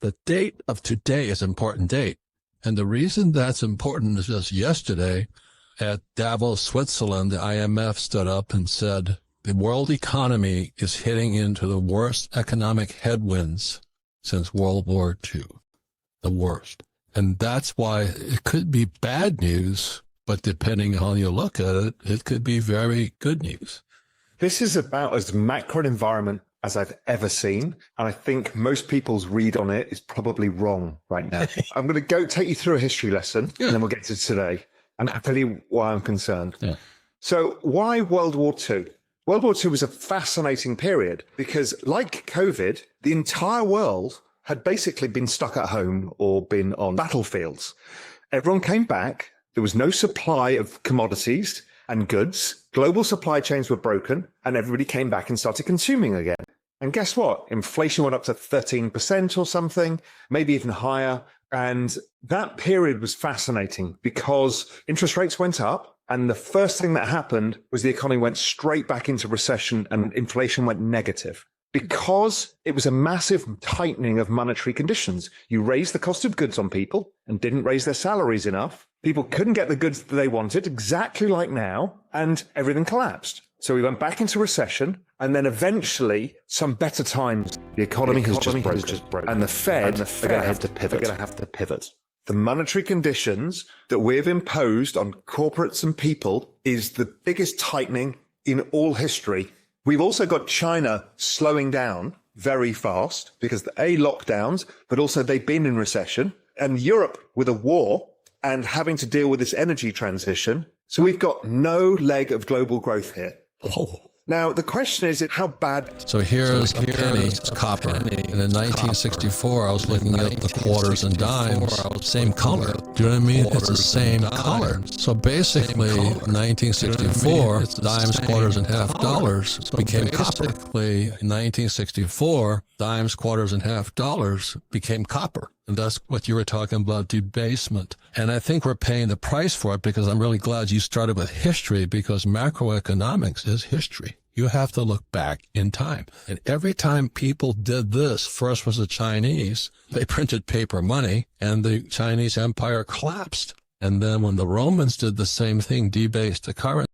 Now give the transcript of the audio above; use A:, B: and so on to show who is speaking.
A: the date of today is an important date. And the reason that's important is just yesterday at Davos, Switzerland, the IMF stood up and said, the world economy is hitting into the worst economic headwinds since World War II, the worst. And that's why it could be bad news, but depending on how you look at it, it could be very good news.
B: This is about as macro an environment as I've ever seen. And I think most people's read on it is probably wrong right now. I'm going to take you through a history lesson, and then we'll get to today. And I'll tell you why I'm concerned. Yeah. So why World War II? World War II was a fascinating period because, like COVID, the entire world had basically been stuck at home or been on battlefields. Everyone came back. There was no supply of commodities and goods. Global supply chains were broken, and everybody came back and started consuming again. And guess what? Inflation went up to 13% or something, maybe even higher. And that period was fascinating because interest rates went up. And the first thing that happened was the economy went straight back into recession and inflation went negative because it was a massive tightening of monetary conditions. You raised the cost of goods on people and didn't raise their salaries enough. People couldn't get the goods that they wanted, exactly like now, and everything collapsed. So we went back into recession, and then eventually some better times. The economy has just broken. And the Fed are going to have to pivot. The monetary conditions that we've imposed on corporates and people is the biggest tightening in all history. We've also got China slowing down very fast because the lockdowns, but also they've been in recession, and Europe with a war and having to deal with this energy transition. So we've got no leg of global growth here. Oh. Now, the question is, how bad?
A: So here's a penny, it's copper. And in 1964, I was looking at the quarters and dimes, same color. Do you know what I mean? It's the same color. So basically, 1964, dimes, quarters, and half dollars became copper. Basically, 1964, dimes, quarters, and half dollars became copper. And that's what you were talking about, debasement. And I think we're paying the price for it because I'm really glad you started with history because macroeconomics is history. You have to look back in time. And every time people did this, first was the Chinese, they printed paper money and the Chinese empire collapsed. And then when the Romans did the same thing, debased the currency.